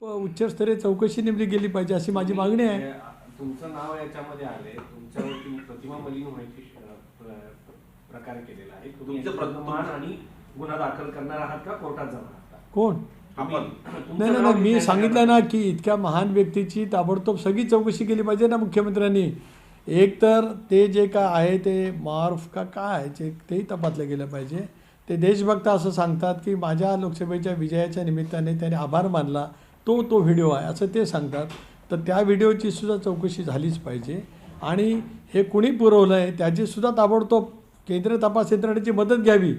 उच्चस्तरीय चौकशी नेमली गेली पाहिजे अशी माझी मागणी आहे. तुमचं नाव याच्यामध्ये आले, तुमच्यावरती प्रतिमा मलिन व्हायची प्रकार केलेला आहे. तुम्ही मान आणि गुन्हा दाखल करणार आहात का कोर्टात जाणार आहात? कोण? नाही, मी सांगितलं ना की इतक्या महान व्यक्तीची ताबडतोब सगळी चौकशी केली पाहिजे ना मुख्यमंत्र्यांनी. एक तर ते जे काय आहे ते मार्फ का काय आहे तेही तपासलं गेलं पाहिजे. ते देशभक्त असं सांगतात की माझ्या लोकसभेच्या विजयाच्या निमित्ताने त्याने आभार मानला, तो व्हिडिओ आहे असं ते सांगतात. तर त्या व्हिडिओची सुद्धा चौकशी झालीच पाहिजे. आणि हे कुणी पुरवलं आहे त्याचीसुद्धा ताबडतोब केंद्रीय तपास यंत्रणेची मदत घ्यावी.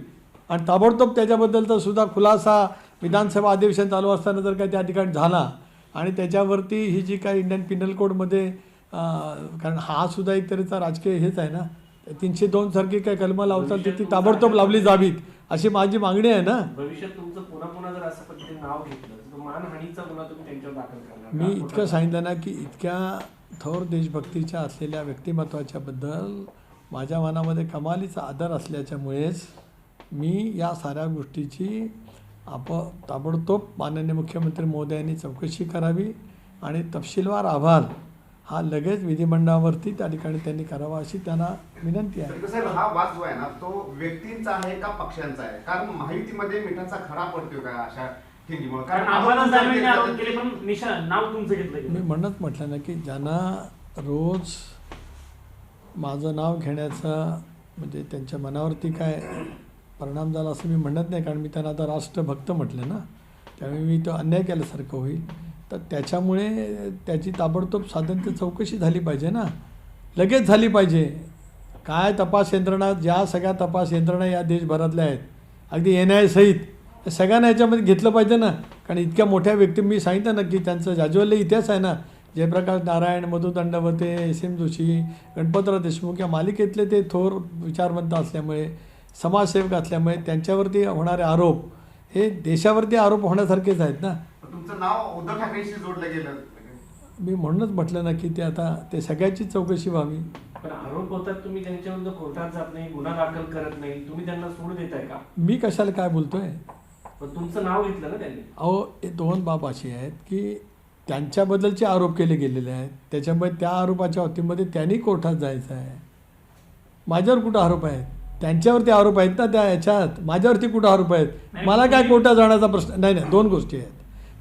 आणि ताबडतोब त्याच्याबद्दलचा सुद्धा खुलासा विधानसभा अधिवेशन चालू असताना जर काय त्या ठिकाणी झाला आणि त्याच्यावरती ही जी काय इंडियन पिनल कोडमध्ये कारण हा सुद्धा एक तऱ्हेचा राजकीय हेच आहे ना, 302 सारखी काय कलमं लावतात ती ताबडतोब लावली जावीत अशी माझी मागणी आहे ना. भविष्यात तुमचं पुन्हा जर असं पद्धतीने नाव घेतलं तर मानहानीचा गुन्हा तुम्ही त्यांच्यावर दाखल करणार? मी इतकं सांगितलं ना की इतक्या थोर देशभक्तीच्या असलेल्या व्यक्तिमत्वाच्याबद्दल माझ्या मनामध्ये कमालीचा आदर असल्याच्यामुळेच मी या साऱ्या गोष्टीची ताबडतोब माननीय मुख्यमंत्री महोदयांनी चौकशी करावी आणि तपशीलवार अहवाल हा लगेच विधिमंडळावरती त्या ठिकाणी त्यांनी करावा अशी त्यांना विनंती आहे. साहेब, हा वाद जो आहे ना तो व्यक्तींचा आहे का पक्षांचा आहे? कारण माहितीमध्ये मिठाचा खडा पडतोय का अशा ठिकाणी? कारण आव्हानं जाणवेने आरोप केले पण नाव तुमचं घेतलं. मी म्हणत म्हटलं ना की ज्यांना रोज माझं नाव घेण्याचा म्हणजे त्यांच्या मनावरती काय परिणाम झाला असं मी म्हणत नाही, कारण मी त्यांना आता राष्ट्रभक्त म्हटलं ना, त्यामुळे मी तो अन्याय केल्यासारखं होईल. तर त्याच्यामुळे त्याची ताबडतोब साधारण चौकशी झाली पाहिजे ना, लगेच झाली पाहिजे. काय तपास यंत्रणा, ज्या सगळ्या तपास यंत्रणा या देशभरातल्या आहेत अगदी NIA सहित सगळ्यांना याच्यामध्ये घेतलं पाहिजे ना. कारण इतक्या मोठ्या व्यक्ती मी सांगितलं ना की त्यांचं जाज्वल्य इतिहास आहे ना, जयप्रकाश नारायण, मधु दंडवते, SM जोशी, गणपतराव देशमुख या मालिकेतले ते थोर विचारवंत असल्यामुळे, समाजसेवक असल्यामुळे त्यांच्यावरती होणारे आरोप हे देशावरती आरोप होण्यासारखेच आहेत ना. तुमचं नाव उद्धव ठाकरेंशी जोडलं गेलं. मी म्हणूनच म्हटलं ना की ते आता ते सगळ्याची चौकशी व्हावी. पण आरोप होतात, तुम्ही त्यांच्याविरुद्ध कोर्टात जात नाही, गुन्हा दाखल करत नाही, तुम्ही त्यांना सोड देताय का? मी कशाला काय बोलतोय? पण तुमचं नाव घेतलं ना त्यांनी. अहो, हे दोन बाब अशी आहेत की त्यांच्याबद्दलचे आरोप केले गेलेले आहेत, त्याच्यामुळे त्या आरोपाच्या बाबतीमध्ये त्यांनी कोर्टात जायचं आहे. माझ्यावर कुठं आरोप आहेत? त्यांच्यावरती आरोप आहेत ना त्या ह्याच्यात, माझ्यावरती कुठं आरोप आहेत? मला काय कोर्टात जाण्याचा प्रश्न नाही. दोन गोष्टी आहेत.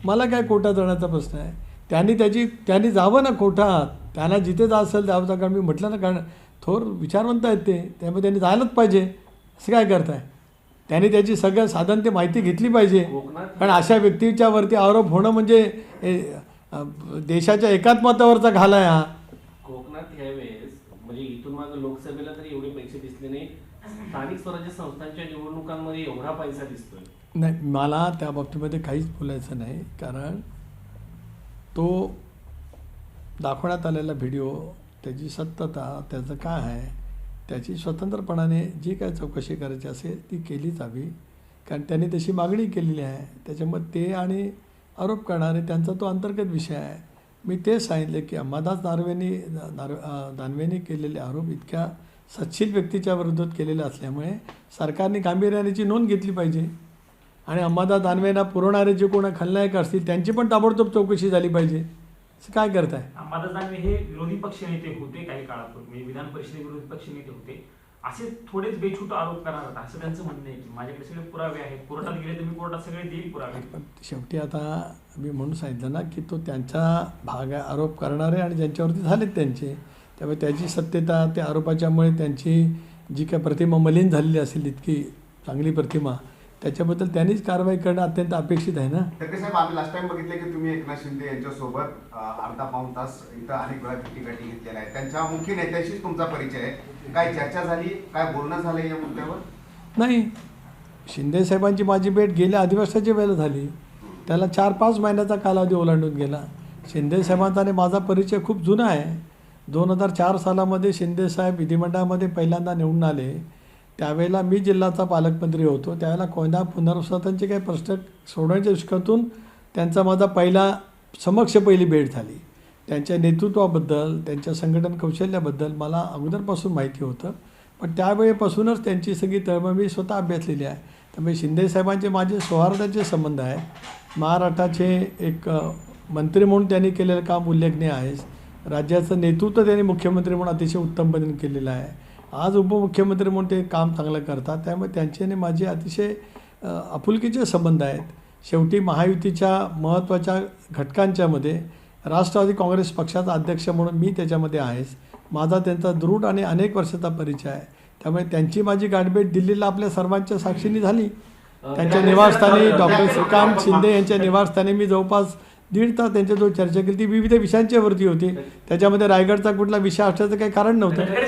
मला काय कोर्टात जाण्याचा प्रश्न आहे? त्यांनी जावं ना कोर्टात, त्यांना जिथे जात असेल जावं. कारण मी म्हटलं ना, कारण थोर विचारवंत आहेत ते, त्यामुळे त्यांनी जायलाच पाहिजे. असं काय करताय? त्यांनी त्याची सगळ्या साधन ते माहिती घेतली पाहिजे. कारण अशा व्यक्तीच्या वरती आरोप होणं म्हणजे देशाच्या एकात्मतावरचा घाला आहे हा. कोकणात यावेळेस म्हणजे इथून मागे लोकसभेला तरी एवढे पैसे दिसले नाही, स्थानिक स्वराज्य संस्थांच्या निवडणुकांमध्ये एवढा पैसा दिसतोय. नाही, मला त्या बाबतीमध्ये काहीच बोलायचं नाही. कारण तो दाखवण्यात आलेला व्हिडिओ, त्याची सत्यता, त्याचं काय आहे, त्याची स्वतंत्रपणाने जी काय चौकशी करायची असेल ती केली जावी. कारण त्यांनी तशी मागणी केलेली आहे. त्याच्यामुळे ते आणि आरोप करणारे त्यांचा तो अंतर्गत विषय आहे. मी तेच सांगितले की अंबादास दानवेंनी केलेले आरोप इतक्या सच्छिल व्यक्तीच्या विरोधात केलेले असल्यामुळे सरकारने गांभीर्याची नोंद घेतली पाहिजे. आणि अंबादास दानवेंना पुरवणारे जे कोण खलनायक असतील त्यांची पण ताबडतोब चौकशी झाली पाहिजे. असं काय करताय? अंबादास दानवे हे विरोधी पक्षनेते होते काही काळापूर्वी, विधान परिषदेचे विरोधी पक्षनेते होते. असे थोडेच बेछूट आरोप करणार असं त्यांचं म्हणणं आहे की माझ्याकडे सगळे पुरावे आहेत, कोर्टात गेले तर मी कोर्टात सगळे देईल पुरावे. पण शेवटी आता मी म्हणून सांगितलं ना की तो त्यांचा भाग आहे आरोप करणारे, आणि ज्यांच्यावरती झालेत त्यांचे, त्यामुळे त्याची सत्यता, त्या आरोपाच्यामुळे त्यांची जी काय प्रतिमा मलिन झालेली असेल, इतकी चांगली प्रतिमा, त्याच्याबद्दल त्यांनीच कारवाई करणं अत्यंत अपेक्षित आहे ना. ठाकरे साहेब, आम्ही लास्ट टाइम बघितले की तुम्ही एकनाथ शिंदे यांच्यासोबत अर्धा पाऊण तास इथं अनेक वेळा भेटीगाठी घेतलेल्या आहे. त्यांच्या मुख्य नेत्याशीच तुमचा परिचय आहे. काय चर्चा झाली, काय बोलणं झालं या मुद्द्यावर? नाही, शिंदेसाहेबांची माझी भेट गेल्या अधिवेशनाच्या वेळेला झाली. त्याला 4-5 महिन्याचा कालावधी ओलांडून गेला. शिंदेसाहेबांचा आणि माझा परिचय खूप जुना आहे. 2004 सालामध्ये शिंदेसाहेब विधिमंडळामध्ये पहिल्यांदा निवडून आले. त्यावेळेला मी जिल्ह्याचा पालकमंत्री होतो. त्यावेळेला कोयना पुनर्वसनाचे काही प्रश्न सोडवण्याच्या दृष्टीतून त्यांचा माझा पहिली भेट झाली. त्यांच्या नेतृत्वाबद्दल, त्यांच्या संघटन कौशल्याबद्दल मला अगोदरपासून माहिती होतं. पण त्यावेळेपासूनच त्यांची सगळी तळमळ मी स्वतः अभ्यासलेली आहे. त्यामुळे शिंदेसाहेबांचे माझे सौहार्दाचे संबंध आहेत. महाराष्ट्राचे एक मंत्री म्हणून त्यांनी केलेलं काम उल्लेखनीय आहेच. राज्याचं नेतृत्व त्यांनी मुख्यमंत्री म्हणून अतिशय उत्तम पद्धतीने केलेलं आहे. आज उपमुख्यमंत्री म्हणून ते काम चांगलं करतात. त्यामुळे त्यांचे आणि माझे अतिशय आपुलकीचे संबंध आहेत. शेवटी महायुतीच्या महत्त्वाच्या घटकांच्यामध्ये राष्ट्रवादी काँग्रेस पक्षाचा अध्यक्ष म्हणून मी त्याच्यामध्ये आहेच. माझा त्यांचा दृढ आणि अनेक वर्षाचा परिचय आहे. त्यामुळे त्यांची माझी गाठभेट दिल्लीला आपल्या सर्वांच्या साक्षीने झाली. त्यांच्या निवासस्थानी डॉक्टर श्रीकांत शिंदे यांच्या निवासस्थानी मी जवळपास 1.5 तास त्यांच्याजवळ चर्चा केली. ती विविध विषयांच्यावरती होती. त्याच्यामध्ये रायगडचा कुठला विषय असण्याचं काही कारण नव्हतं.